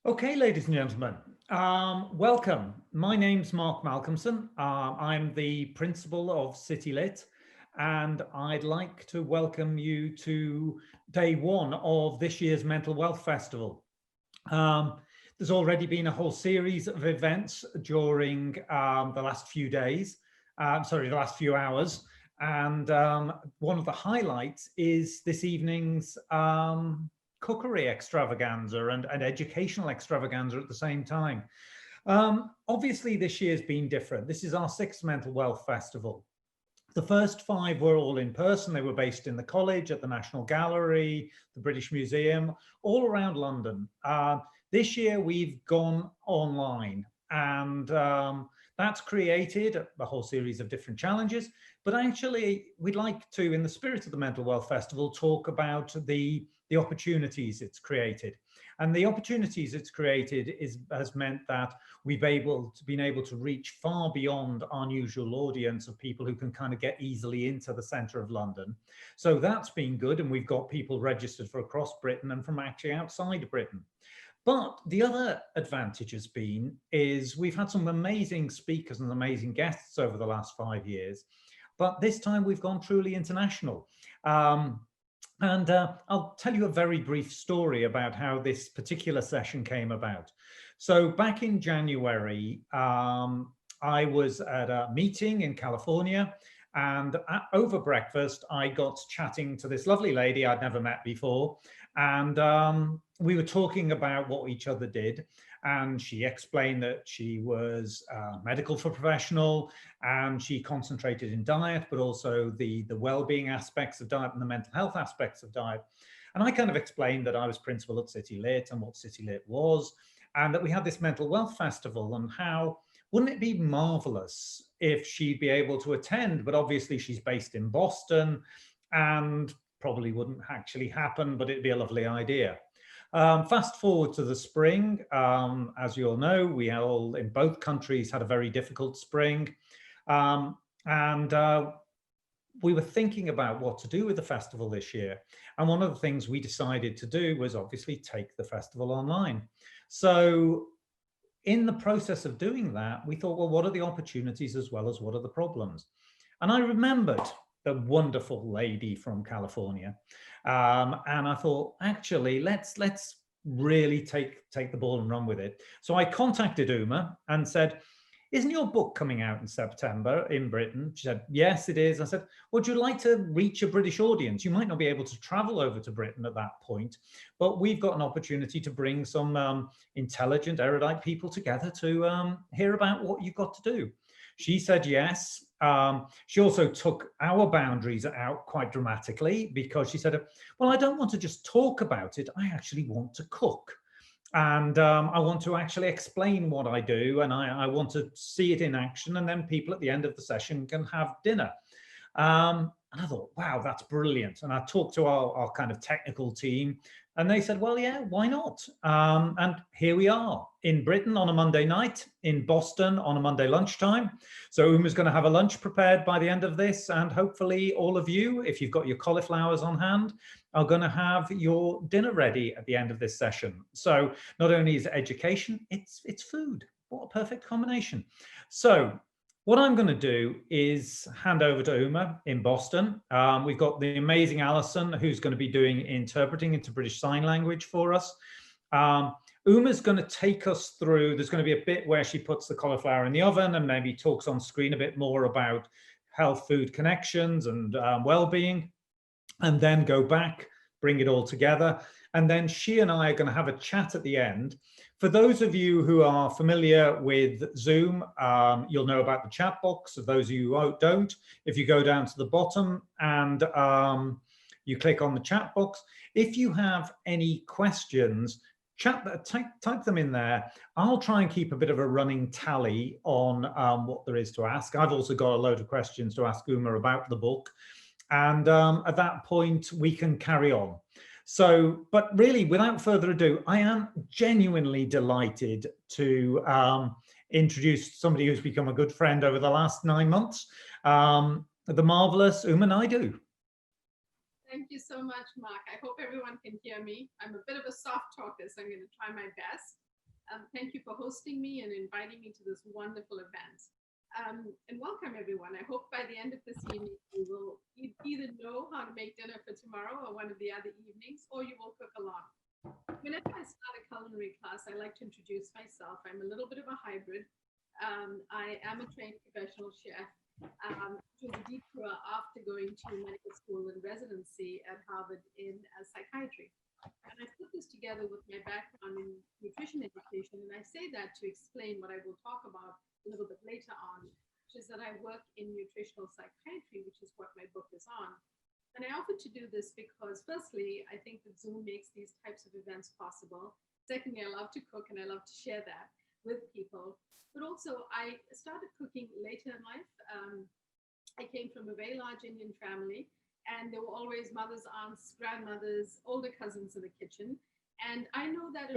Okay, ladies and gentlemen, welcome. My name's Mark Malcolmson. I'm the principal of City Lit, and I'd like to welcome you to day one of this year's Mental Wealth Festival. There's already been a whole series of events during the last few days, the last few hours, and one of the highlights is this evening's cookery extravaganza and educational extravaganza at the same time. Obviously, this year's been different. This is our sixth Mental Wealth Festival. The first five were all in person. They were based in the college, at the National Gallery, the British Museum, all around London. This year, we've gone online, and that's created a whole series of different challenges. But actually, we'd like to, in the spirit of the Mental Wealth Festival, talk about the opportunities it's created. And the opportunities it's created has meant that we've been able to reach far beyond our usual audience of people who can kind of get easily into the centre of London. So that's been good, and we've got people registered for across Britain and from actually outside of Britain. But the other advantage has been is we've had some amazing speakers and amazing guests over the last 5 years, but this time we've gone truly international. And I'll tell you a very brief story about how this particular session came about. So back in January, I was at a meeting in California, and over breakfast, I got chatting to this lovely lady I'd never met before. And we were talking about what each other did. And she explained that she was a medical professional, and she concentrated in diet, but also the well-being aspects of diet and the mental health aspects of diet. And I kind of explained that I was principal at City Lit and what City Lit was, and that we had this mental wealth festival, and how wouldn't it be marvelous if she'd be able to attend? But obviously she's based in Boston and probably wouldn't actually happen, but it'd be a lovely idea. Fast forward to the spring, as you all know, we all in both countries had a very difficult spring. And we were thinking about what to do with the festival this year. And one of the things we decided to do was obviously take the festival online. So in the process of doing that, we thought, well, what are the opportunities as well as what are the problems? And I remembered the wonderful lady from California. And I thought, actually, let's really take the ball and run with it. So I contacted Uma and said, isn't your book coming out in September in Britain? She said, yes, it is. I said, would you like to reach a British audience? You might not be able to travel over to Britain at that point, but we've got an opportunity to bring some intelligent, erudite people together to hear about what you've got to do. She said yes. She also took our boundaries out quite dramatically, because she said, well, I don't want to just talk about it. I actually want to cook. And I want to actually explain what I do, and I want to see it in action, and then people at the end of the session can have dinner. And I thought, wow, that's brilliant. And I talked to our kind of technical team, and they said, well, yeah, why not? And here we are in Britain on a Monday night, in Boston on a Monday lunchtime. So Uma's going to have a lunch prepared by the end of this. And hopefully all of you, if you've got your cauliflowers on hand, are going to have your dinner ready at the end of this session. So not only is it education, it's food. What a perfect combination. So what I'm going to do is hand over to Uma in Boston. We've got the amazing Alison, who's going to be doing interpreting into British Sign Language for us. Uma's going to take us through, there's going to be a bit where she puts the cauliflower in the oven and maybe talks on screen a bit more about health food connections and well-being, and then go back, bring it all together. And then she and I are going to have a chat at the end. For those of you who are familiar with Zoom, you'll know about the chat box. For those of you who don't, if you go down to the bottom and you click on the chat box, if you have any questions, type them in there. I'll try and keep a bit of a running tally on what there is to ask. I've also got a load of questions to ask Uma about the book. And at that point, we can carry on. So, but really, without further ado, I am genuinely delighted to introduce somebody who's become a good friend over the last 9 months, the marvelous Uma Naidoo. Thank you so much, Mark. I hope everyone can hear me. I'm a bit of a soft talker, so I'm going to try my best. Thank you for hosting me and inviting me to this wonderful event. And welcome, everyone. I hope by the end of this evening, you will either know how to make dinner for tomorrow or one of the other evenings, or you will cook along. Whenever I start a culinary class, I like to introduce myself. I'm a little bit of a hybrid. I am a trained professional chef, which was a detour after going to medical school and residency at Harvard in psychiatry. And I put this together with my background in nutrition education. And I say that to explain what I will talk about a little bit later on, which is that I work in nutritional psychiatry, which is what my book is on. And I offer to do this because, firstly, I think that Zoom makes these types of events possible. Secondly, I love to cook and I love to share that with people. But also, I started cooking later in life. I came from a very large Indian family. And there were always mothers, aunts, grandmothers, older cousins in the kitchen. And I know that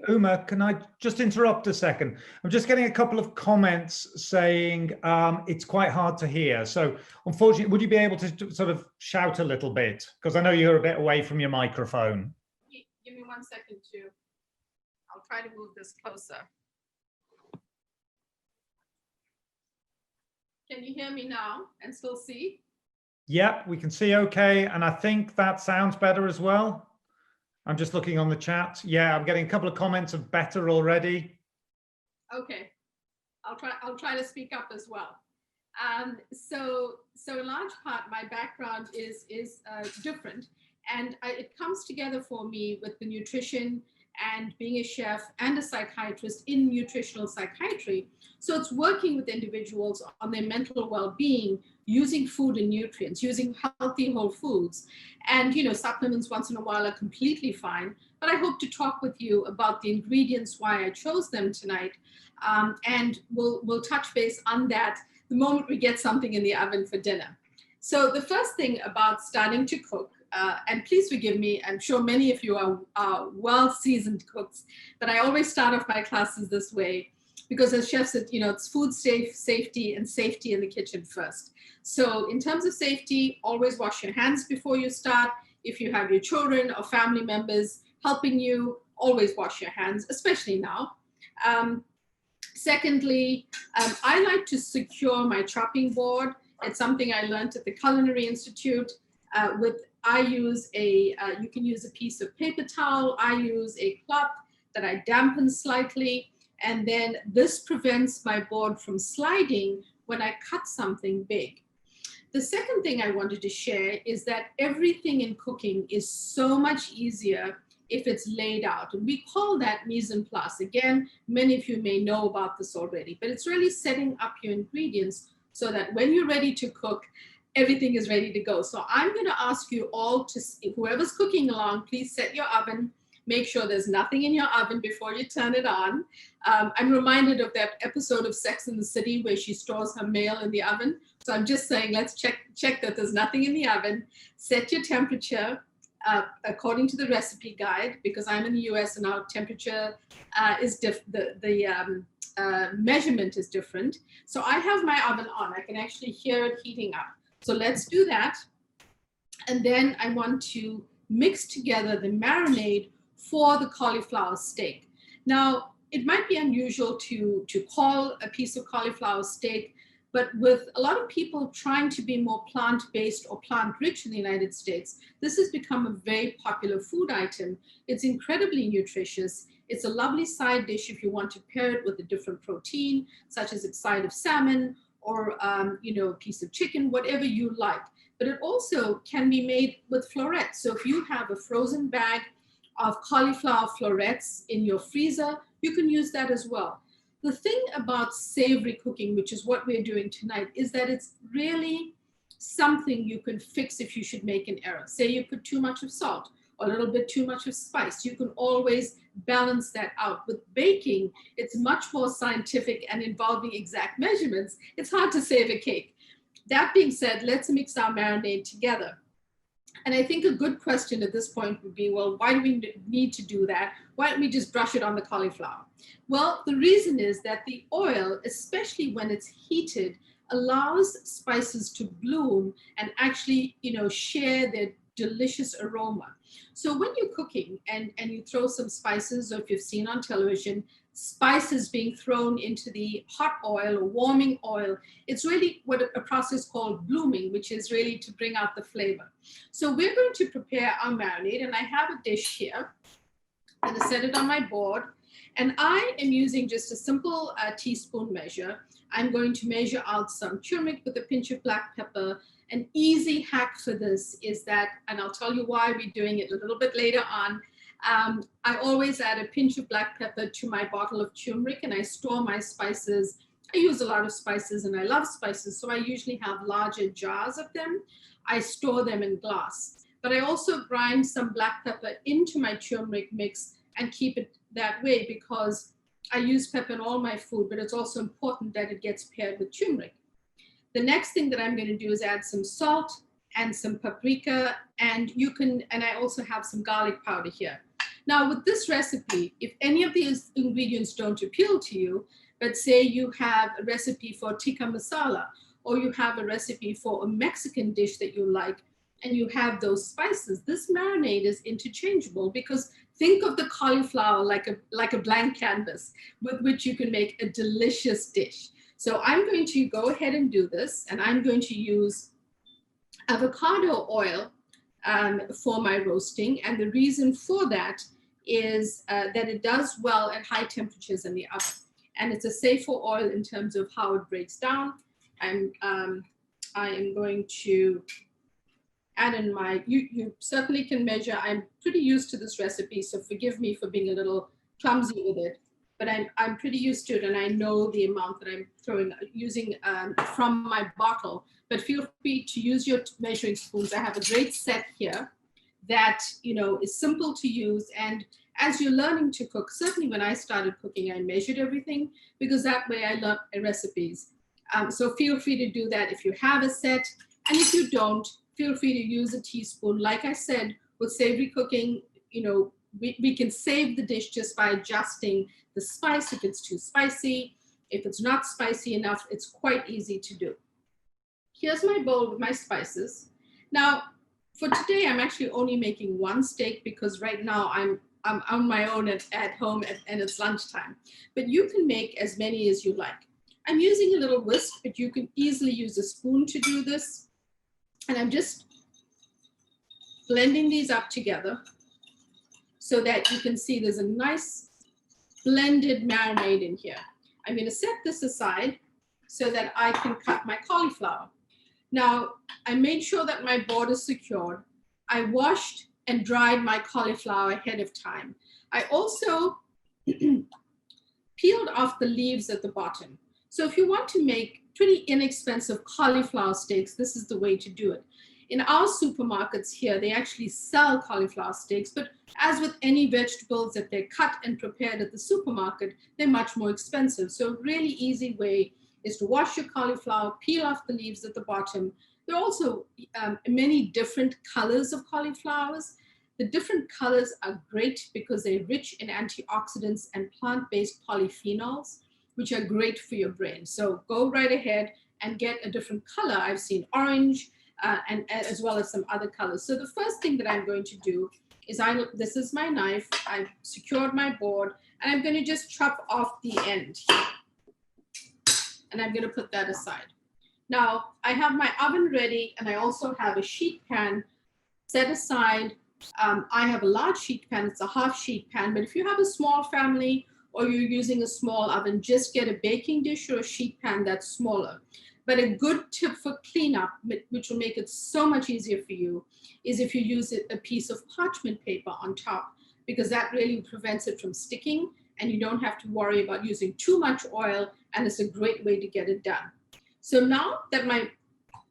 Uma, can I just interrupt a second? I'm just getting a couple of comments saying it's quite hard to hear. So unfortunately, would you be able to sort of shout a little bit? Because I know you're a bit away from your microphone. Give me 1 second too. I'll try to move this closer. Can you hear me now and still see? Yep, we can see okay. And I think that sounds better as well. I'm just looking on the chat. Yeah, I'm getting a couple of comments of better already. Okay, I'll try to speak up as well. So in large part, my background is different. And it comes together for me with the nutrition and being a chef and a psychiatrist in nutritional psychiatry. So it's working with individuals on their mental well-being, using food and nutrients, using healthy whole foods. And, supplements once in a while are completely fine, but I hope to talk with you about the ingredients, why I chose them tonight. And we'll touch base on that the moment we get something in the oven for dinner. So the first thing about starting to cook, and please forgive me, I'm sure many of you are well-seasoned cooks, but I always start off my classes this way because as chefs, it's food safety and safety in the kitchen first. So in terms of safety, always wash your hands before you start. If you have your children or family members helping you, always wash your hands, especially now. Secondly, I like to secure my chopping board. It's something I learned at the Culinary Institute. You can use a piece of paper towel. I use a cloth that I dampen slightly. And then this prevents my board from sliding when I cut something big. The second thing I wanted to share is that everything in cooking is so much easier if it's laid out. And we call that mise en place. Again, many of you may know about this already, but it's really setting up your ingredients so that when you're ready to cook, everything is ready to go. So I'm going to ask you all to, whoever's cooking along, please set your oven. Make sure there's nothing in your oven before you turn it on. I'm reminded of that episode of Sex and the City where she stores her mail in the oven. So I'm just saying, let's check that there's nothing in the oven. Set your temperature according to the recipe guide, because I'm in the US and our temperature is different. The measurement is different. So I have my oven on. I can actually hear it heating up. So let's do that. And then I want to mix together the marinade for the cauliflower steak. Now, it might be unusual to call a piece of cauliflower steak, but with a lot of people trying to be more plant-based or plant-rich in the United States, this has become a very popular food item. It's incredibly nutritious. It's a lovely side dish if you want to pair it with a different protein, such as a side of salmon or a piece of chicken, whatever you like. But it also can be made with florets. So if you have a frozen bag of cauliflower florets in your freezer, you can use that as well. The thing about savory cooking, which is what we're doing tonight, is that it's really something you can fix if you should make an error. Say you put too much of salt or a little bit too much of spice. You can always balance that out. With baking, it's much more scientific and involving exact measurements. It's hard to save a cake. That being said, let's mix our marinade together. And I think a good question at this point would be, well, why do we need to do that? Why don't we just brush it on the cauliflower? Well, the reason is that the oil, especially when it's heated, allows spices to bloom and actually, share their delicious aroma. So when you're cooking and you throw some spices, or if you've seen on television, spices being thrown into the hot oil or warming oil, it's really what a process called blooming, which is really to bring out the flavor. So we're going to prepare our marinade, and I have a dish here. I'm going to set it on my board, and I am using just a simple teaspoon measure. I'm going to measure out some turmeric with a pinch of black pepper. An easy hack for this is that, and I'll tell you why we're doing it a little bit later on, I always add a pinch of black pepper to my bottle of turmeric, and I store my spices. I use a lot of spices and I love spices, so I usually have larger jars of them. I store them in glass, but I also grind some black pepper into my turmeric mix and keep it that way because I use pepper in all my food, but it's also important that it gets paired with turmeric. The next thing that I'm going to do is add some salt and some paprika, and I also have some garlic powder here. Now with this recipe, if any of these ingredients don't appeal to you, but say you have a recipe for tikka masala, or you have a recipe for a Mexican dish that you like, and you have those spices, this marinade is interchangeable, because think of the cauliflower like a blank canvas with which you can make a delicious dish. So I'm going to go ahead and do this, and I'm going to use avocado oil for my roasting. And the reason for that is that it does well at high temperatures in the oven. And it's a safer oil in terms of how it breaks down. I am going to add in you certainly can measure. I'm pretty used to this recipe, so forgive me for being a little clumsy with it, but I'm pretty used to it, and I know the amount that I'm using from my bottle. But feel free to use your measuring spoons. I have a great set here that is simple to use, and as you're learning to cook, certainly when I started cooking, I measured everything because that way I learned recipes. So feel free to do that if you have a set, and if you don't, feel free to use a teaspoon. Like I said, with savory cooking, we can save the dish just by adjusting the spice if it's too spicy. If it's not spicy enough, it's quite easy to do. Here's my bowl with my spices. Now, for today, I'm actually only making one steak because right now I'm on my own at home and it's lunchtime. But you can make as many as you like. I'm using a little whisk, but you can easily use a spoon to do this. And I'm just blending these up together so that you can see there's a nice blended marinade in here. I'm going to set this aside so that I can cut my cauliflower. Now, I made sure that my board is secured. I washed and dried my cauliflower ahead of time. I also peeled off the leaves at the bottom. So if you want to make pretty inexpensive cauliflower steaks, this is the way to do it. In our supermarkets here, they actually sell cauliflower steaks, but as with any vegetables that they're cut and prepared at the supermarket, they're much more expensive. So a really easy way is to wash your cauliflower, peel off the leaves at the bottom. There are also many different colors of cauliflowers. The different colors are great because they're rich in antioxidants and plant-based polyphenols, which are great for your brain. So go right ahead and get a different color. I've seen orange and as well as some other colors. So the first thing that I'm going to do is this is my knife. I've secured my board, and I'm going to just chop off the end here. And I'm going to put that aside. Now, I have my oven ready, and I also have a sheet pan set aside. I have a large sheet pan. It's a half sheet pan, but if you have a small family or you're using a small oven, just get a baking dish or a sheet pan that's smaller. But a good tip for cleanup, which will make it so much easier for you, is if you use a piece of parchment paper on top, because that really prevents it from sticking, and you don't have to worry about using too much oil, and it's a great way to get it done. So now that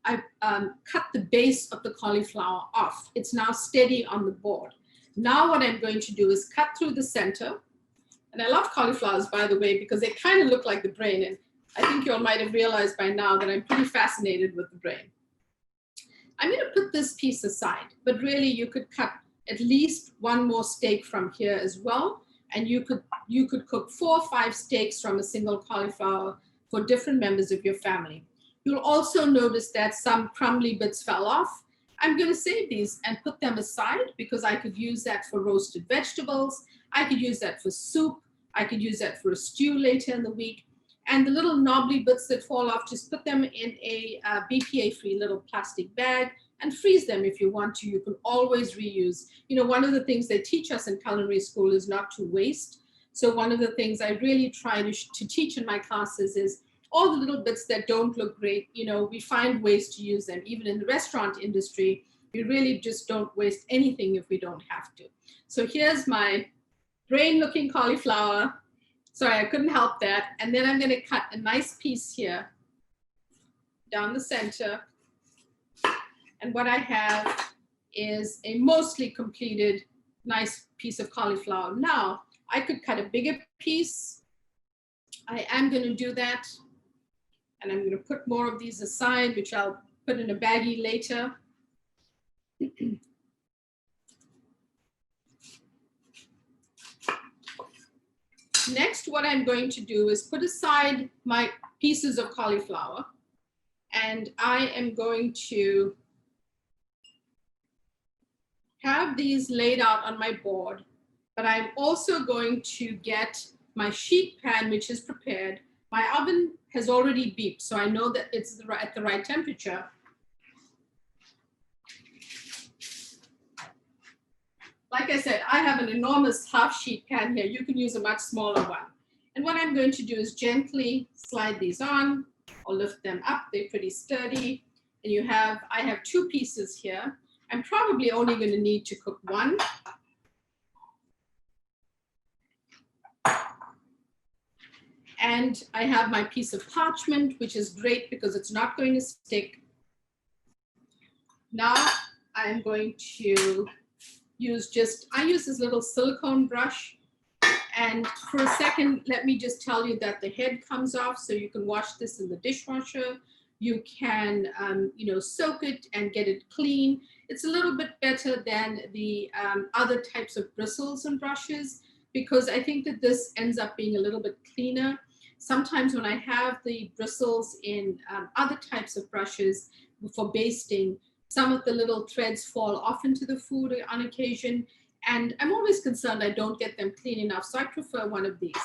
I've cut the base of the cauliflower off, it's now steady on the board. Now what I'm going to do is cut through the center. And I love cauliflowers, by the way, because they kind of look like the brain. And I think you all might have realized by now that I'm pretty fascinated with the brain. I'm going to put this piece aside, but really you could cut at least one more steak from here as well. And you could cook 4 or 5 steaks from a single cauliflower for different members of your family. You'll also notice that some crumbly bits fell off. I'm going to save these and put them aside because I could use that for roasted vegetables. I could use that for soup. I could use that for a stew later in the week. And the little knobbly bits that fall off, just put them in a BPA-free little plastic bag and freeze them if you want to. You can always reuse. You know, one of the things they teach us in culinary school is not to waste. So one of the things I really try to teach in my classes is all the little bits that don't look great. You know, we find ways to use them. Even in the restaurant industry, we really just don't waste anything if we don't have to. So here's my brain-looking cauliflower. Sorry, I couldn't help that. And then I'm going to cut a nice piece here down the center. And what I have is a mostly completed nice piece of cauliflower. Now, I could cut a bigger piece. I am going to do that. And I'm going to put more of these aside, which I'll put in a baggie later. Next, what I'm going to do is put aside my pieces of cauliflower, and I am going to have these laid out on my board, but I'm also going to get my sheet pan, which is prepared. My oven has already beeped, so I know that it's at the right temperature. Like I said, I have an enormous half sheet pan here. You can use a much smaller one. And what I'm going to do is gently slide these on or lift them up. They're pretty sturdy. And I have two pieces here. I'm probably only going to need to cook one. And I have my piece of parchment, which is great because it's not going to stick. Now I'm going to I use this little silicone brush. And for a second, let me just tell you that the head comes off, so you can wash this in the dishwasher. You can, soak it and get it clean. It's a little bit better than the other types of bristles and brushes, because I think that this ends up being a little bit cleaner. Sometimes when I have the bristles in other types of brushes for basting, some of the little threads fall off into the food on occasion. And I'm always concerned I don't get them clean enough. So I prefer one of these.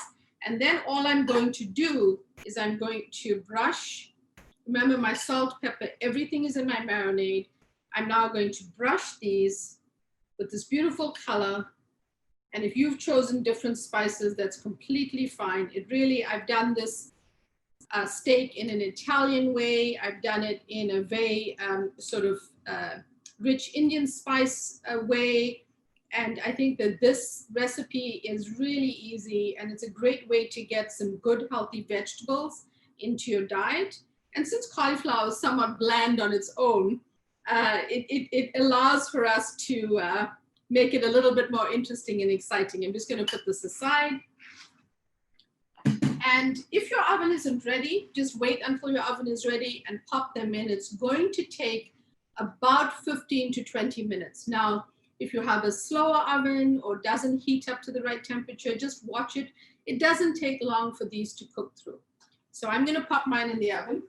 And then all I'm going to do is I'm going to brush. Remember my salt, pepper, everything is in my marinade. I'm now going to brush these with this beautiful color. And if you've chosen different spices, that's completely fine. I've done this steak in an Italian way. I've done it in a very rich Indian spice way. And I think that this recipe is really easy, and it's a great way to get some good healthy vegetables into your diet. And since cauliflower is somewhat bland on its own, it allows for us to make it a little bit more interesting and exciting. I'm just going to put this aside. And if your oven isn't ready, just wait until your oven is ready and pop them in. It's going to take about 15 to 20 minutes. Now, if you have a slower oven or doesn't heat up to the right temperature, just watch it. It doesn't take long for these to cook through. So I'm going to pop mine in the oven.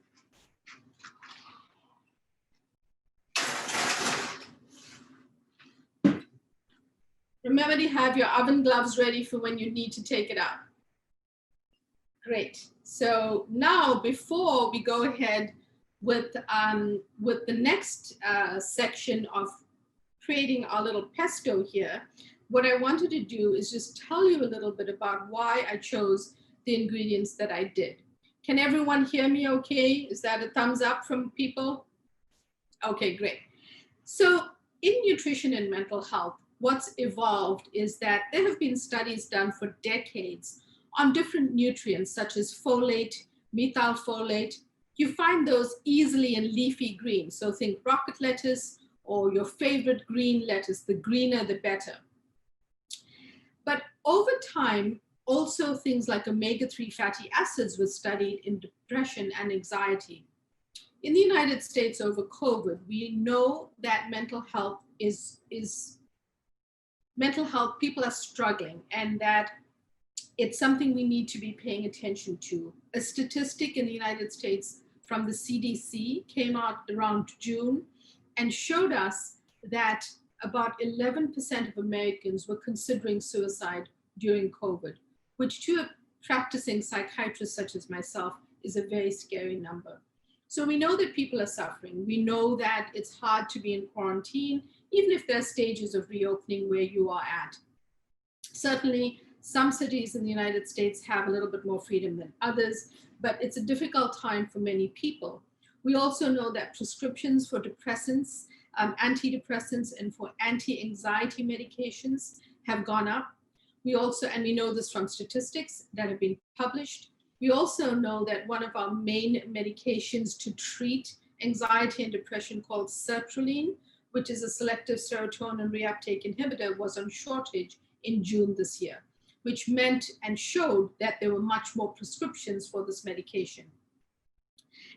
Remember to have your oven gloves ready for when you need to take it out. Great. So now, before we go ahead with the next section of creating our little pesto here, what I wanted to do is just tell you a little bit about why I chose the ingredients that I did. Can everyone hear me okay? Is that a thumbs up from people? Okay, great. So in nutrition and mental health, what's evolved is that there have been studies done for decades on different nutrients such as folate, methylfolate. You find those easily in leafy greens. So think rocket lettuce or your favorite green lettuce, the greener the better. But over time, also things like omega-3 fatty acids were studied in depression and anxiety. In the United States over COVID, we know that mental health people are struggling, and that it's something we need to be paying attention to. A statistic in the United States from the CDC came out around June and showed us that about 11% of Americans were considering suicide during COVID, which to a practicing psychiatrist such as myself is a very scary number. So we know that people are suffering. We know that it's hard to be in quarantine, even if there are stages of reopening where you are at. Certainly, some cities in the United States have a little bit more freedom than others, but it's a difficult time for many people. We also know that prescriptions for depressants, antidepressants, and for anti-anxiety medications have gone up. We also, and we know this from statistics that have been published, we also know that one of our main medications to treat anxiety and depression called sertraline, which is a selective serotonin reuptake inhibitor, was on shortage in June this year, which meant and showed that there were much more prescriptions for this medication.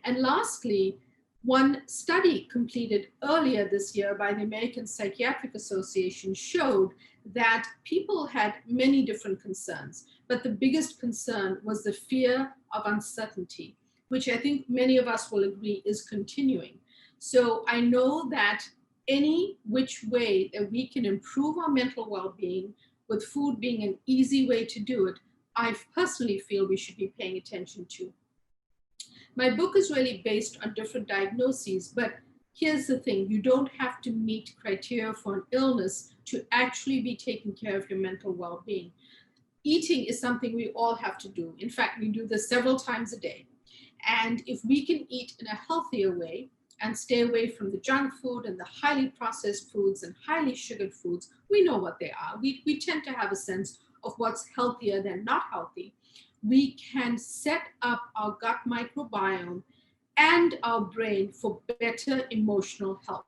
And lastly, one study completed earlier this year by the American Psychiatric Association showed that people had many different concerns, but the biggest concern was the fear of uncertainty, which I think many of us will agree is continuing. So I know that any which way that we can improve our mental well-being, with food being an easy way to do it, I personally feel we should be paying attention to. My book is really based on different diagnoses, but here's the thing, you don't have to meet criteria for an illness to actually be taking care of your mental well-being. Eating is something we all have to do. In fact, we do this several times a day. And if we can eat in a healthier way and stay away from the junk food and the highly processed foods and highly sugared foods, we know what they are. We tend to have a sense of what's healthier than not healthy. We can set up our gut microbiome and our brain for better emotional health.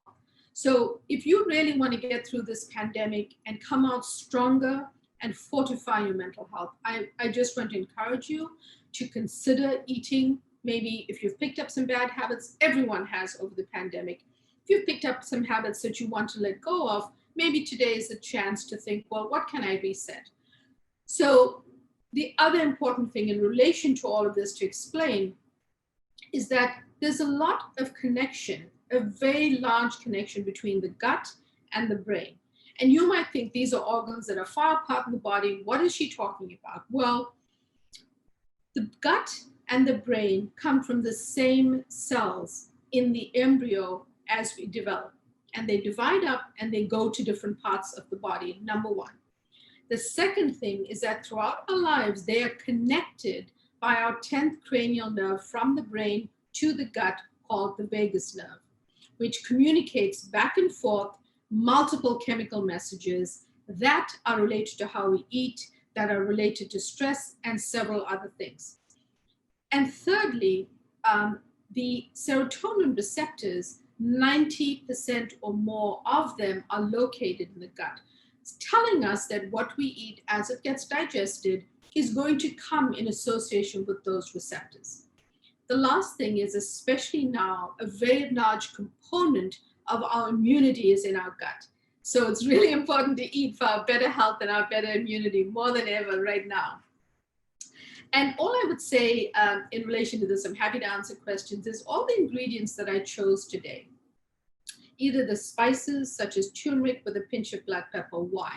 So if you really want to get through this pandemic and come out stronger and fortify your mental health, I just want to encourage you to consider eating. Maybe if you've picked up some bad habits, everyone has over the pandemic. If you've picked up some habits that you want to let go of, maybe today is a chance to think, well, what can I reset? So the other important thing in relation to all of this to explain is that there's a lot of connection, a very large connection between the gut and the brain. And you might think these are organs that are far apart in the body. What is she talking about? Well, the gut and the brain come from the same cells in the embryo as we develop. And they divide up and they go to different parts of the body, number one. The second thing is that throughout our lives, they are connected by our 10th cranial nerve from the brain to the gut called the vagus nerve, which communicates back and forth multiple chemical messages that are related to how we eat, that are related to stress and several other things. And thirdly, the serotonin receptors, 90% or more of them are located in the gut, telling us that what we eat as it gets digested is going to come in association with those receptors. The last thing is, especially now, a very large component of our immunity is in our gut. So it's really important to eat for our better health and our better immunity more than ever right now. And all I would say in relation to this, I'm happy to answer questions, is all the ingredients that I chose today, either the spices such as turmeric with a pinch of black pepper. Why?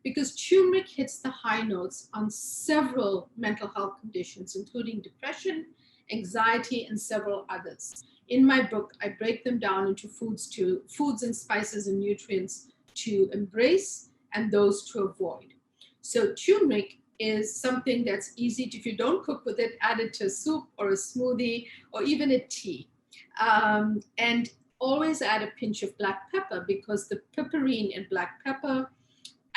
Because turmeric hits the high notes on several mental health conditions, including depression, anxiety, and several others. In my book, I break them down into foods and spices and nutrients to embrace and those to avoid. So turmeric is something that's easy to, if you don't cook with it, add it to a soup or a smoothie or even a tea. And always add a pinch of black pepper, because the piperine in black pepper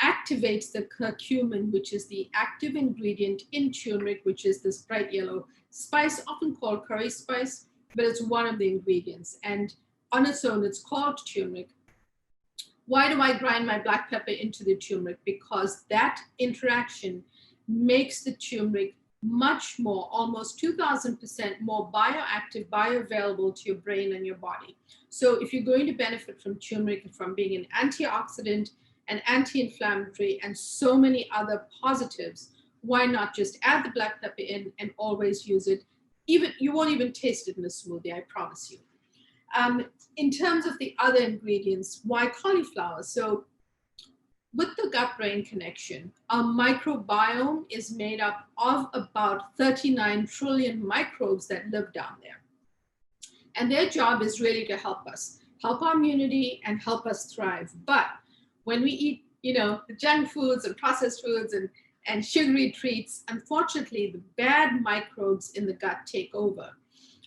activates the curcumin, which is the active ingredient in turmeric, which is this bright yellow spice, often called curry spice, but it's one of the ingredients. And on its own, it's called turmeric. Why do I grind my black pepper into the turmeric? Because that interaction makes the turmeric much more, almost 2,000% more bioactive, bioavailable to your brain and your body. So if you're going to benefit from turmeric, from being an antioxidant and anti-inflammatory and so many other positives, why not just add the black pepper in and always use it? Even you won't even taste it in a smoothie, I promise you. In terms of the other ingredients, why cauliflower? So with the gut-brain connection, our microbiome is made up of about 39 trillion microbes that live down there. And their job is really to help us, help our immunity and help us thrive. But when we eat, the junk foods and processed foods and sugary treats, unfortunately, the bad microbes in the gut take over.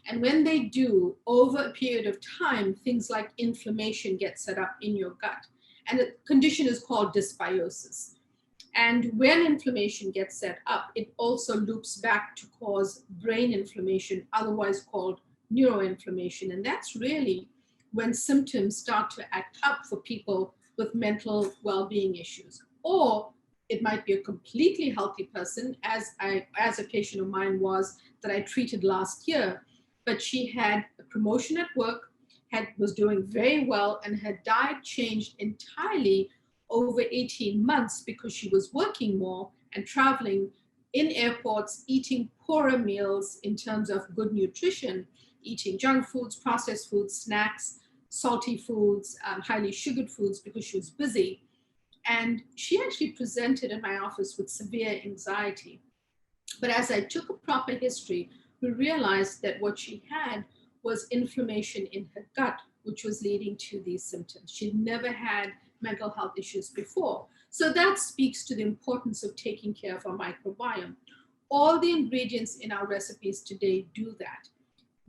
And when they do, over a period of time, things like inflammation get set up in your gut. And the condition is called dysbiosis. And when inflammation gets set up, it also loops back to cause brain inflammation, otherwise called neuroinflammation. And that's really when symptoms start to act up for people with mental well-being issues. Or it might be a completely healthy person, as a patient of mine that I treated last year, but she had a promotion at work, was doing very well, and her diet changed entirely over 18 months because she was working more and traveling in airports, eating poorer meals in terms of good nutrition, eating junk foods, processed foods, snacks, salty foods, highly sugared foods because she was busy. And she actually presented in my office with severe anxiety. But as I took a proper history, we realized that what she had was inflammation in her gut, which was leading to these symptoms. She'd never had mental health issues before. So that speaks to the importance of taking care of our microbiome. All the ingredients in our recipes today do that.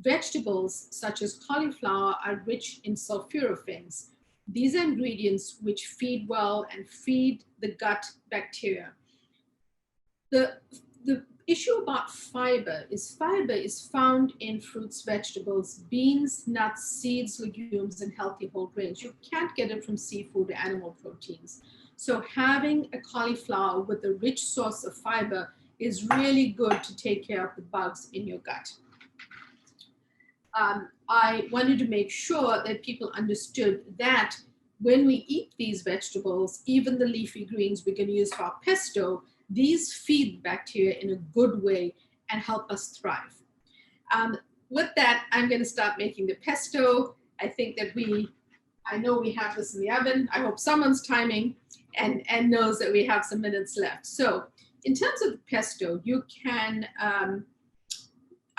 Vegetables such as cauliflower are rich in sulforaphane. These are ingredients which feed well and feed the gut bacteria. The issue about fiber is found in fruits, vegetables, beans, nuts, seeds, legumes, and healthy whole grains. You can't get it from seafood or animal proteins. So having a cauliflower with a rich source of fiber is really good to take care of the bugs in your gut. I wanted to make sure that people understood that when we eat these vegetables, even the leafy greens we're going to use for our pesto, these feed bacteria in a good way and help us thrive. With that, I'm going to start making the pesto. I think that I know we have this in the oven. I hope someone's timing and knows that we have some minutes left. So in terms of the pesto, you can,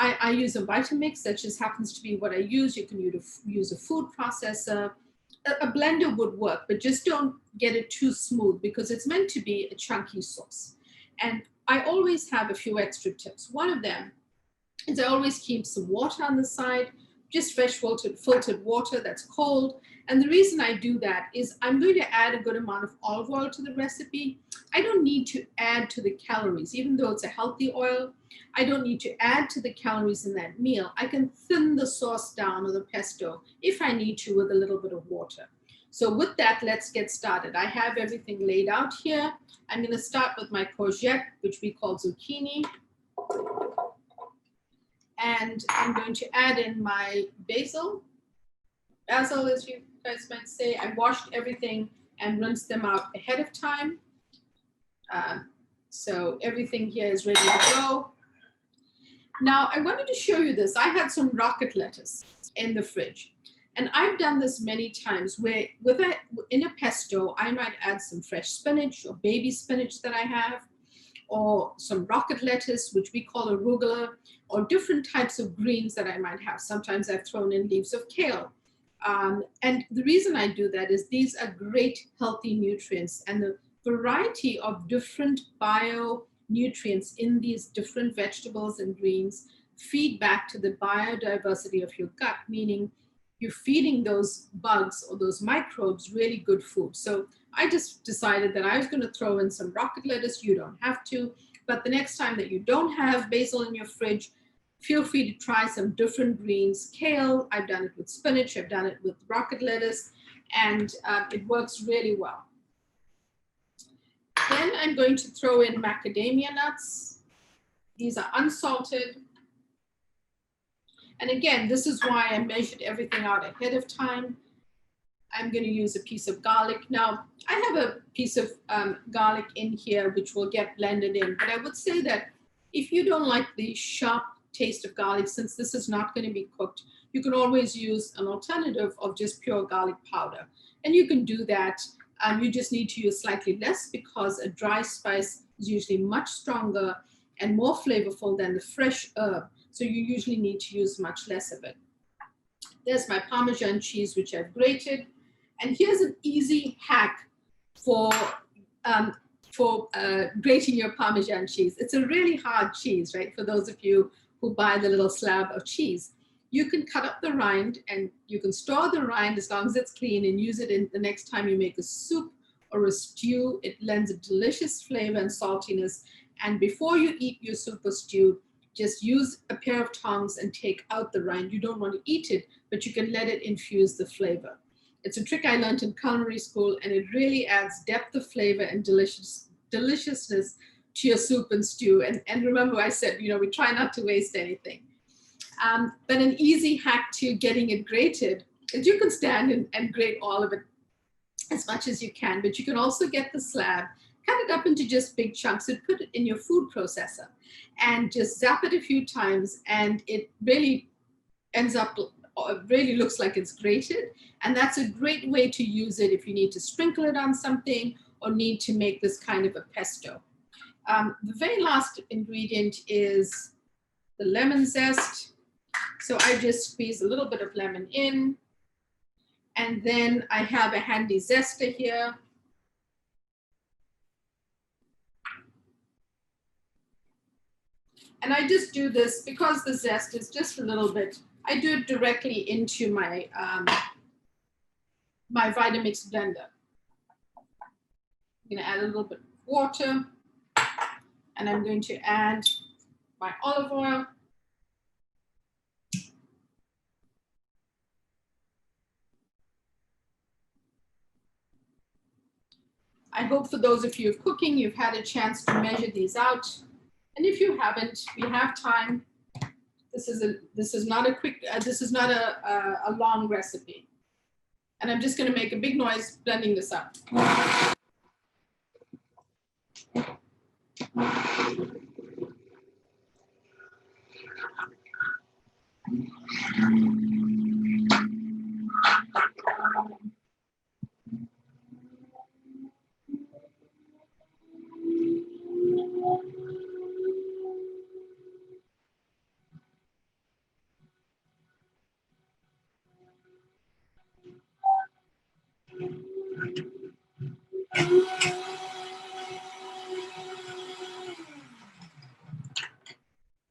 I use a Vitamix. That just happens to be what I use. You can use a food processor. A blender would work, but just don't get it too smooth because it's meant to be a chunky sauce. And I always have a few extra tips. One of them is I always keep some water on the side, just fresh filtered water that's cold. And the reason I do that is I'm going to add a good amount of olive oil to the recipe. I don't need to add to the calories, even though it's a healthy oil. I don't need to add to the calories in that meal. I can thin the sauce down or the pesto if I need to with a little bit of water. So with that, let's get started. I have everything laid out here. I'm going to start with my courgette, which we call zucchini. And I'm going to add in my basil. Basil, as you guys might say. I washed everything and rinsed them out ahead of time. So everything here is ready to go. Now, I wanted to show you this. I had some rocket lettuce in the fridge. And I've done this many times where in a pesto, I might add some fresh spinach or baby spinach that I have, or some rocket lettuce, which we call arugula, or different types of greens that I might have. Sometimes I've thrown in leaves of kale. And the reason I do that is these are great healthy nutrients, and the variety of different bio-nutrients in these different vegetables and greens feed back to the biodiversity of your gut, meaning you're feeding those bugs or those microbes really good food. So I just decided that I was going to throw in some rocket lettuce. You don't have to, but the next time that you don't have basil in your fridge, feel free to try some different greens. Kale, I've done it with spinach, I've done it with rocket lettuce, and it works really well. Then I'm going to throw in macadamia nuts. These are unsalted. And again, this is why I measured everything out ahead of time. I'm going to use a piece of garlic. Now, I have a piece of garlic in here, which will get blended in. But I would say that if you don't like the sharp taste of garlic, since this is not going to be cooked, you can always use an alternative of just pure garlic powder. And you can do that. You just need to use slightly less because a dry spice is usually much stronger and more flavorful than the fresh herb. So you usually need to use much less of it. There's my Parmesan cheese, which I've grated. And here's an easy hack for grating your Parmesan cheese. It's a really hard cheese, right? For those of you who buy the little slab of cheese. You can cut up the rind and you can store the rind as long as it's clean and use it in the next time you make a soup or a stew. It lends a delicious flavor and saltiness. And before you eat your soup or stew, just use a pair of tongs and take out the rind. You don't want to eat it, but you can let it infuse the flavor. It's a trick I learned in culinary school, and it really adds depth of flavor and deliciousness to your soup and stew. And remember, I said, we try not to waste anything. But an easy hack to getting it grated is you can stand and grate all of it as much as you can, but you can also get the slab, cut it up into just big chunks and put it in your food processor and just zap it a few times, and it really ends up, really looks like it's grated. And that's a great way to use it if you need to sprinkle it on something or need to make this kind of a pesto. The very last ingredient is the lemon zest. So I just squeeze a little bit of lemon in, and then I have a handy zester here. And I just do this because the zest is just a little bit, I do it directly into my, my Vitamix blender. I'm gonna add a little bit of water, and I'm going to add my olive oil. I hope for those of you cooking, you've had a chance to measure these out. And if you haven't, we have time. This is not a quick, this is not a long recipe. And I'm just gonna make a big noise blending this up.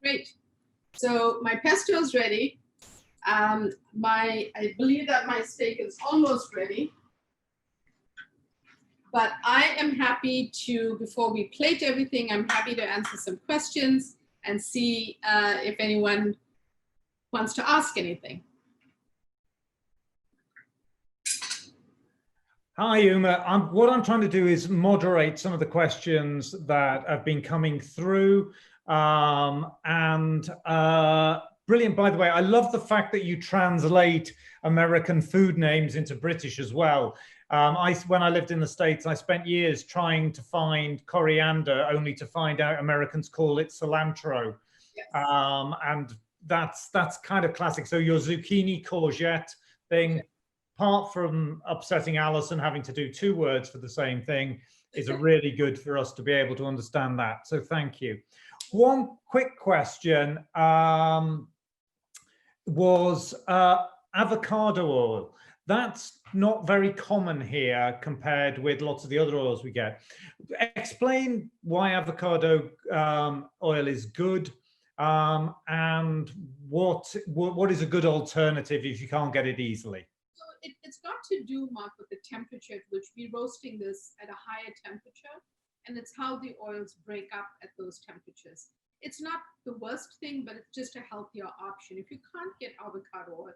Great. So my pesto is ready. I believe that my steak is almost ready. But I am happy to, before we plate everything, I'm happy to answer some questions and see if anyone wants to ask anything. Hi, Uma. What I'm trying to do is moderate some of the questions that have been coming through. Brilliant, by the way. I love the fact that you translate American food names into British as well. When I lived in the States, I spent years trying to find coriander, only to find out Americans call it cilantro. Yes. And that's kind of classic. So your zucchini courgette thing, apart from upsetting Alice and having to do 2 words for the same thing, is really good for us to be able to understand that. So thank you. One quick question was avocado oil. That's not very common here compared with lots of the other oils we get. Explain why avocado oil is good, and what is a good alternative if you can't get it easily. So it's got to do, Mark, with the temperature at which we're roasting this at a higher temperature, and it's how the oils break up at those temperatures. It's not the worst thing, but it's just a healthier option. If you can't get avocado oil,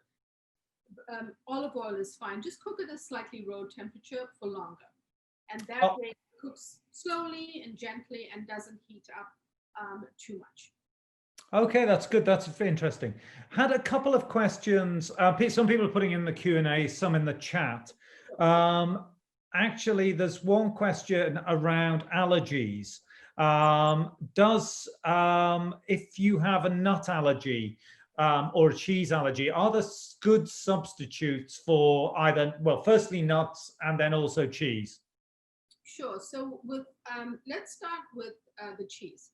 olive oil is fine. Just cook at a slightly low temperature for longer. And that way it cooks slowly and gently and doesn't heat up too much. Okay, that's good. That's interesting. Had a couple of questions. Some people are putting in the Q&A, some in the chat. Actually, there's one question around allergies. If you have a nut allergy, or a cheese allergy, are there good substitutes for either, well, firstly nuts and then also cheese? Sure. So with let's start with the cheese.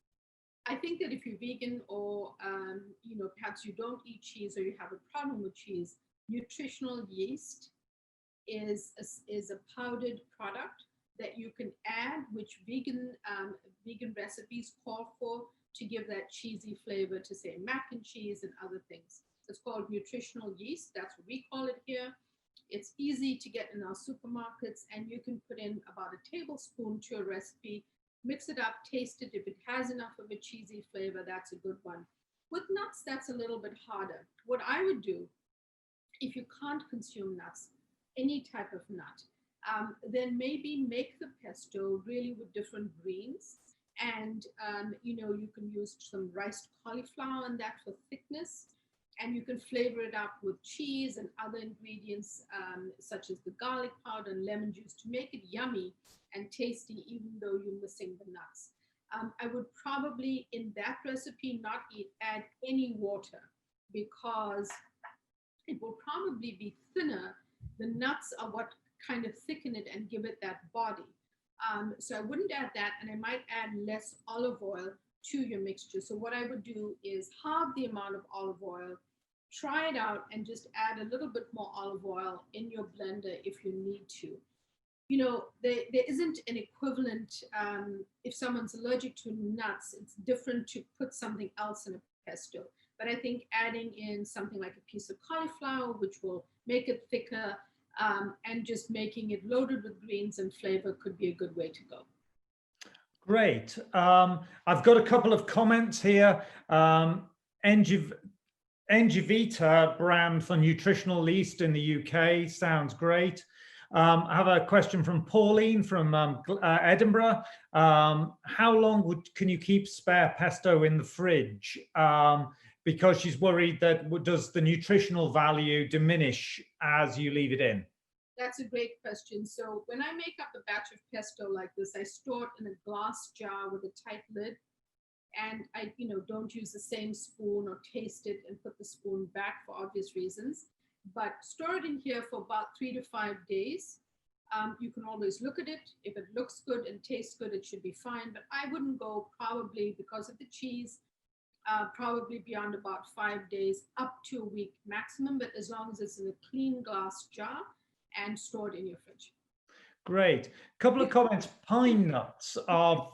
I think that if you're vegan or perhaps you don't eat cheese or you have a problem with cheese, nutritional yeast is a powdered product that you can add, which vegan recipes call for, to give that cheesy flavor to, say, mac and cheese and other things. It's called nutritional yeast. That's what we call it here. It's easy to get in our supermarkets, and you can put in about a tablespoon to a recipe, mix it up, taste it. If it has enough of a cheesy flavor, that's a good one. With nuts, that's a little bit harder. What I would do, if you can't consume nuts, any type of nut, then maybe make the pesto really with different greens. And, you can use some riced cauliflower in that for thickness. And you can flavor it up with cheese and other ingredients, such as the garlic powder and lemon juice, to make it yummy and tasty, even though you're missing the nuts. I would probably, in that recipe, not add any water, because it will probably be thinner. The nuts are what kind of thicken it and give it that body. So I wouldn't add that, and I might add less olive oil to your mixture. So what I would do is halve the amount of olive oil, try it out, and just add a little bit more olive oil in your blender if you need to. There isn't an equivalent. If someone's allergic to nuts, it's different to put something else in a pesto. But I think adding in something like a piece of cauliflower, which will make it thicker, and just making it loaded with greens and flavor could be a good way to go. Great. I've got a couple of comments here. Engivita brand for Nutritional Yeast in the UK sounds great. I have a question from Pauline from Edinburgh. How long can you keep spare pesto in the fridge? Because she's worried that does the nutritional value diminish as you leave it in? That's a great question. So when I make up a batch of pesto like this, I store it in a glass jar with a tight lid. And I, don't use the same spoon or taste it and put the spoon back for obvious reasons. But store it in here for about 3 to 5 days. You can always look at it. If it looks good and tastes good, it should be fine. But I wouldn't go, probably because of the cheese, probably beyond about 5 days, up to a week maximum. But as long as it's in a clean glass jar and stored in your fridge. Great. Couple of comments. Pine nuts are...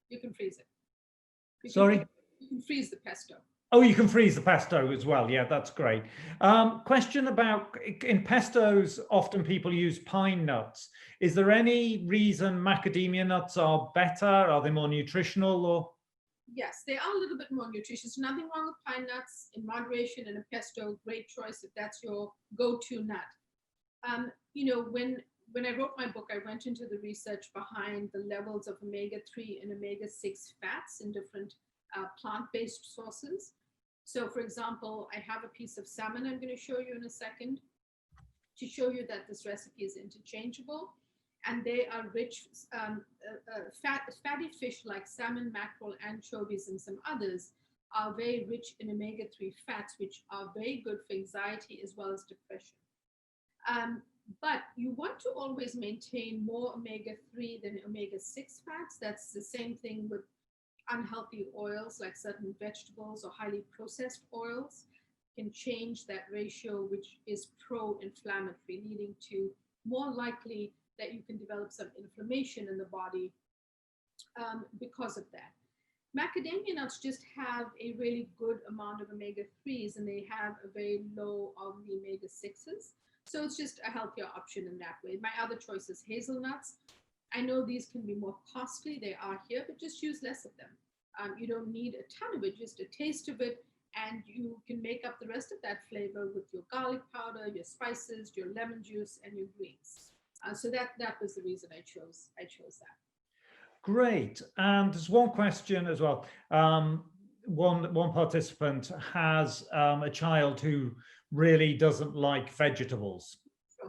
You can freeze it. Sorry? You can freeze the pesto. Oh, you can freeze the pesto as well. Yeah, that's great. Question about, in pestos, often people use pine nuts. Is there any reason macadamia nuts are better? Are they more nutritional, or? Yes, they are a little bit more nutritious. Nothing wrong with pine nuts in moderation in a pesto. Great choice if that's your go-to nut. When I wrote my book, I went into the research behind the levels of omega-3 and omega-6 fats in different plant-based sources. So, for example, I have a piece of salmon I'm going to show you in a second to show you that this recipe is interchangeable. And they are rich, fatty fish like salmon, mackerel, anchovies, and some others are very rich in omega-3 fats, which are very good for anxiety as well as depression. But you want to always maintain more omega-3 than omega-6 fats. That's the same thing with unhealthy oils, like certain vegetables or highly processed oils can change that ratio, which is pro-inflammatory, leading to more likely that you can develop some inflammation in the body because of that. Macadamia nuts just have a really good amount of omega-3s, and they have a very low of the omega-6s. So it's just a healthier option in that way. My other choice is hazelnuts. I know these can be more costly. They are here, but just use less of them. You don't need a ton of it, just a taste of it, and you can make up the rest of that flavor with your garlic powder, your spices, your lemon juice, and your greens. So that was the reason I chose that. Great. And there's one question as well. One participant has a child who really doesn't like vegetables.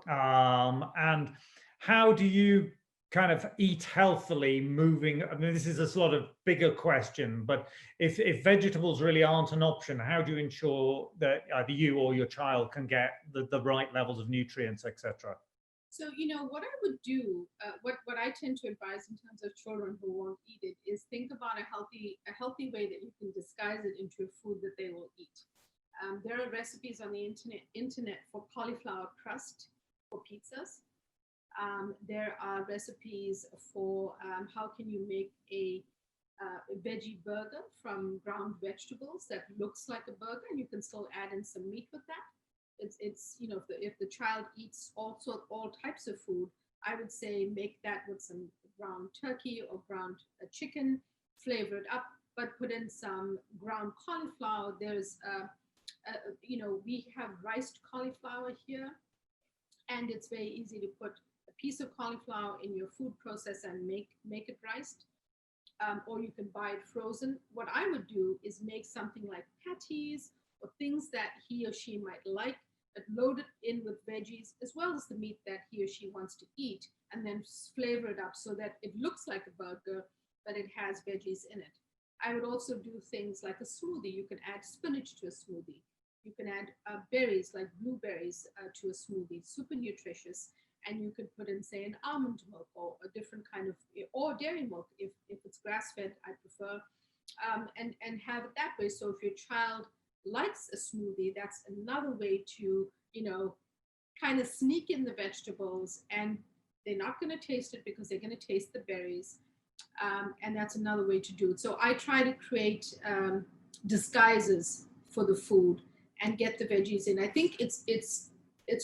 And how do you kind of eat healthily, moving, I mean, this is a sort of bigger question, but if vegetables really aren't an option, how do you ensure that either you or your child can get the right levels of nutrients, etc.? So, you know, what I would do, what I tend to advise in terms of children who won't eat it is think about a healthy way that you can disguise it into a food that they will eat. There are recipes on the internet for cauliflower crust for pizzas. There are recipes for how can you make a veggie burger from ground vegetables that looks like a burger, and you can still add in some meat with that. It's you know, if the child eats all types of food, I would say make that with some ground turkey or ground chicken, flavor it up, but put in some ground cauliflower. There's you know, we have riced cauliflower here, and it's very easy to put a piece of cauliflower in your food processor and make it riced, or you can buy it frozen. What I would do is make something like patties or things that he or she might like, but load it in with veggies as well as the meat that he or she wants to eat, and then flavor it up so that it looks like a burger, but it has veggies in it. I would also do things like a smoothie. You can add spinach to a smoothie. You can add berries like blueberries to a smoothie, super nutritious. And you could put in, say, an almond milk or a different kind of, or dairy milk if it's grass-fed, I prefer, and have it that way. So if your child likes a smoothie, that's another way to, you know, kind of sneak in the vegetables, and they're not going to taste it because they're going to taste the berries. And that's another way to do it. So I try to create disguises for the food and get the veggies in. I think it's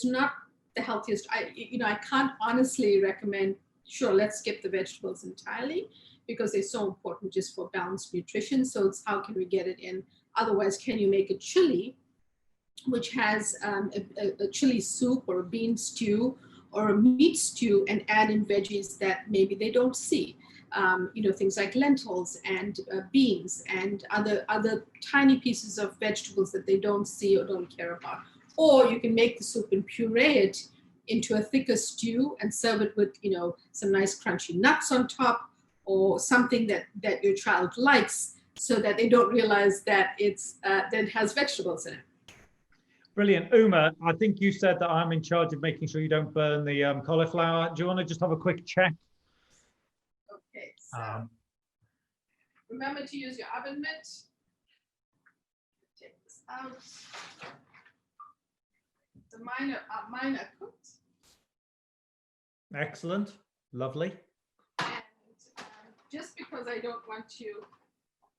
not the healthiest. I can't honestly recommend, sure, let's skip the vegetables entirely because they're so important just for balanced nutrition. So it's how can we get it in? Otherwise, can you make a chili, which has a chili soup or a bean stew or a meat stew, and add in veggies that maybe they don't see? You know, things like lentils and beans and other tiny pieces of vegetables that they don't see or don't care about. Or you can make the soup and puree it into a thicker stew and serve it with, you know, some nice crunchy nuts on top, or something that your child likes, so that they don't realize that that it has vegetables in it. Brilliant. Uma, I think you said that I'm in charge of making sure you don't burn the cauliflower. Do you want to just have a quick check? Okay, so remember to use your oven mitt. Take this out. So mine are cooked. Excellent. Lovely. And just because I don't want to,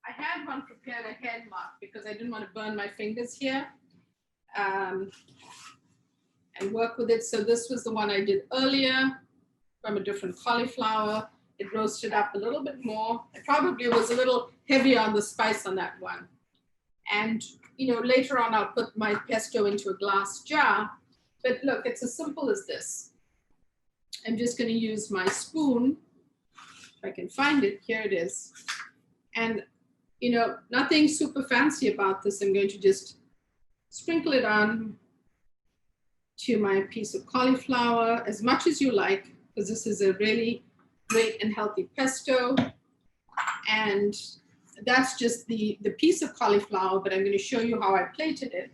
I had one prepared ahead, Mark, because I didn't want to burn my fingers here and work with it. So this was the one I did earlier from a different cauliflower. It roasted up a little bit more. It probably was a little heavier on the spice on that one. And, you know, later on, I'll put my pesto into a glass jar. But look, it's as simple as this. I'm just going to use my spoon. If I can find it, here it is. And, you know, nothing super fancy about this. I'm going to just sprinkle it on to my piece of cauliflower as much as you like, because this is a really great and healthy pesto. And that's just the piece of cauliflower, but I'm going to show you how I plated it.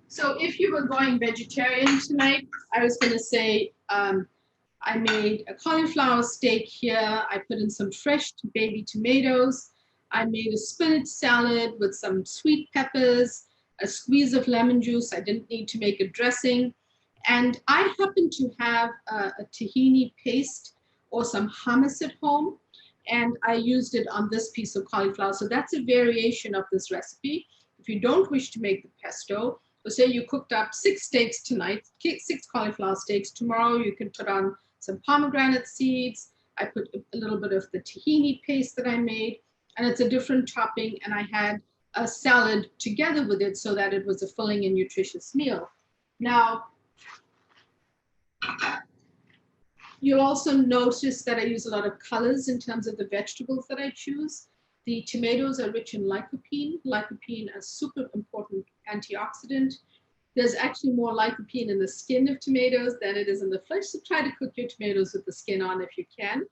So if you were going vegetarian tonight, I was going to say I made a cauliflower steak here. I put in some fresh baby tomatoes. I made a spinach salad with some sweet peppers, a squeeze of lemon juice. I didn't need to make a dressing. And I happen to have a tahini paste or some hummus at home, and I used it on this piece of cauliflower. So that's a variation of this recipe. If you don't wish to make the pesto, so say you cooked up 6 steaks tonight, 6 cauliflower steaks. Tomorrow you can put on some pomegranate seeds. I put a little bit of the tahini paste that I made, and it's a different topping. And I had a salad together with it so that it was a filling and nutritious meal. Now, you'll also notice that I use a lot of colors in terms of the vegetables that I choose. The tomatoes are rich in lycopene. Lycopene is a super important antioxidant. there's actually more lycopene in the skin of tomatoes than it is in the flesh. So try to cook your tomatoes with the skin on if you can.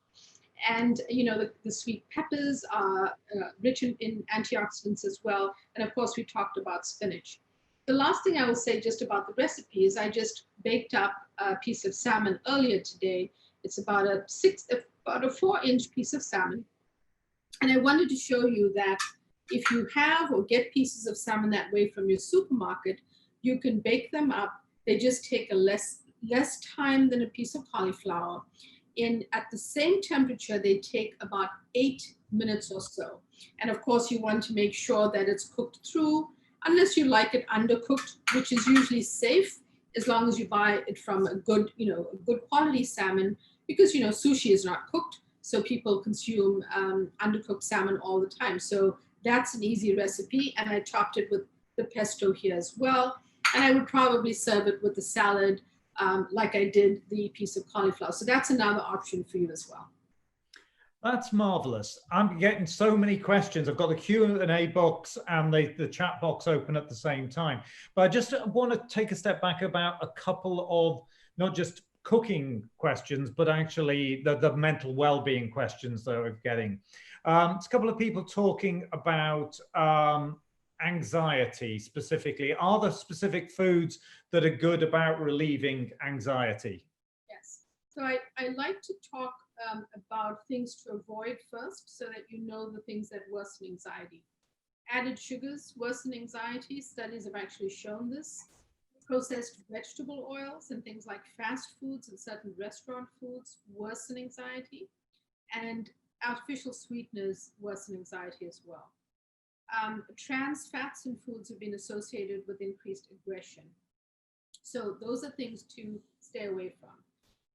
And, you know, the sweet peppers are rich in antioxidants as well. And of course, we talked about spinach. The last thing I will say just about the recipe is I just baked up a piece of salmon earlier today. It's about a 4-inch piece of salmon. And I wanted to show you that if you have or get pieces of salmon that way from your supermarket, you can bake them up. They just take a less time than a piece of cauliflower. At the same temperature, they take about 8 minutes or so. And of course, you want to make sure that it's cooked through, unless you like it undercooked, which is usually safe as long as you buy it from a good quality salmon, because, you know, sushi is not cooked. So people consume undercooked salmon all the time. So that's an easy recipe. And I topped it with the pesto here as well. And I would probably serve it with the salad, like I did the piece of cauliflower. So that's another option for you as well. That's marvelous. I'm getting so many questions. I've got the Q&A box and the chat box open at the same time. But I just want to take a step back about a couple of not just cooking questions, but actually the mental well-being questions that we're getting. It's a couple of people talking about anxiety specifically. Are there specific foods that are good about relieving anxiety? Yes. So I like to talk about things to avoid first, so that you know the things that worsen anxiety. Added sugars worsen anxiety. Studies have actually shown this. Processed vegetable oils and things like fast foods and certain restaurant foods worsen anxiety. And artificial sweeteners worsen anxiety as well. Trans fats in foods have been associated with increased aggression. So those are things to stay away from.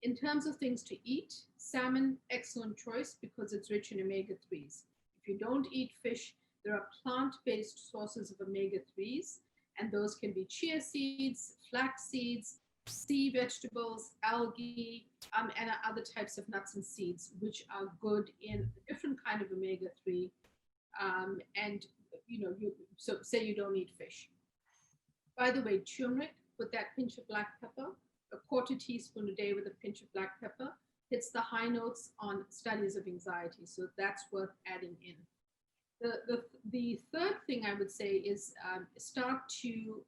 In terms of things to eat, salmon, excellent choice because it's rich in omega-3s. If you don't eat fish, there are plant-based sources of omega-3s, and those can be chia seeds, flax seeds, sea vegetables, algae, and other types of nuts and seeds, which are good in a different kind of omega-3. And so say you don't eat fish. By the way, turmeric with that pinch of black pepper, a 1/4 teaspoon a day with a pinch of black pepper, hits the high notes on studies of anxiety. So that's worth adding in. The third thing I would say is start to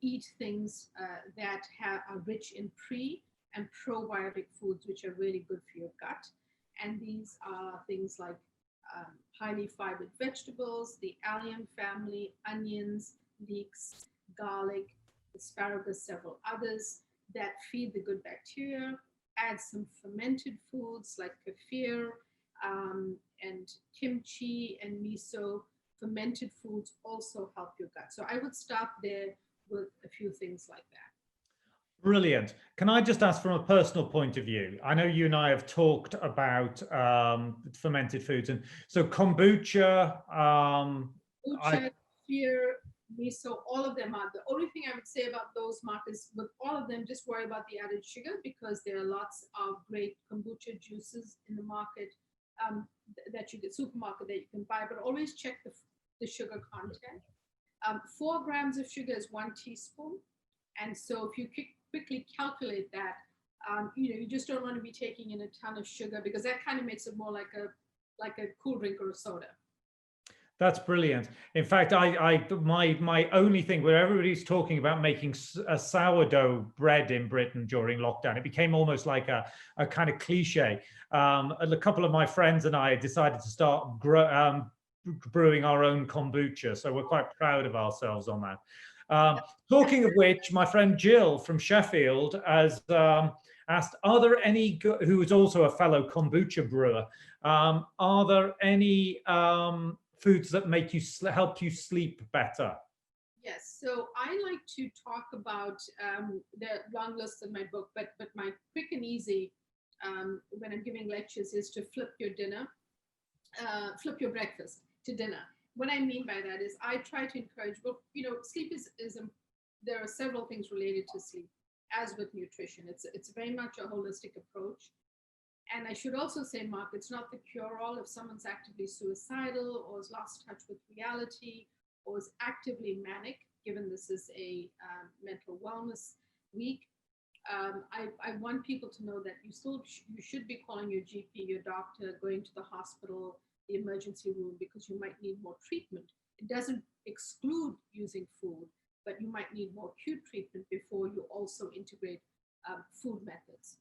eat things that are rich in pre and probiotic foods, which are really good for your gut. And these are things like highly fibered vegetables, the allium family, onions, leeks, garlic, asparagus, several others that feed the good bacteria. Add some fermented foods like kefir and kimchi and miso. Fermented foods also help your gut. So I would start there with a few things like that. Brilliant. Can I just ask from a personal point of view? I know you and I have talked about fermented foods, and so kombucha, kefir, miso, all of them are. The only thing I would say about those, Mark, is with all of them, just worry about the added sugar, because there are lots of great kombucha juices in the market that you get, supermarket that you can buy, but always check the sugar content. 4 grams of sugar is 1 teaspoon. And so if you quickly calculate that, you just don't want to be taking in a ton of sugar, because that kind of makes it more like a cool drink or a soda. That's brilliant. In fact, my only thing, where everybody's talking about making a sourdough bread in Britain during lockdown, it became almost like a kind of cliche. A couple of my friends and I decided to start brewing our own kombucha, so we're quite proud of ourselves on that. Talking of which, my friend Jill from Sheffield has asked, are there any, who is also a fellow kombucha brewer, are there any foods that make you help you sleep better? Yes, so I like to talk about the long list in my book, but my quick and easy when I'm giving lectures is to flip your breakfast to dinner. What I mean by that is I try to encourage, well, sleep is there are several things related to sleep, as with nutrition. It's very much a holistic approach. And I should also say, Mark, it's not the cure-all if someone's actively suicidal or has lost touch with reality or is actively manic, given this is a mental wellness week, I want people to know that you should be calling your GP, your doctor, going to the hospital, the emergency room, because you might need more treatment. It doesn't exclude using food, but you might need more acute treatment before you also integrate food methods.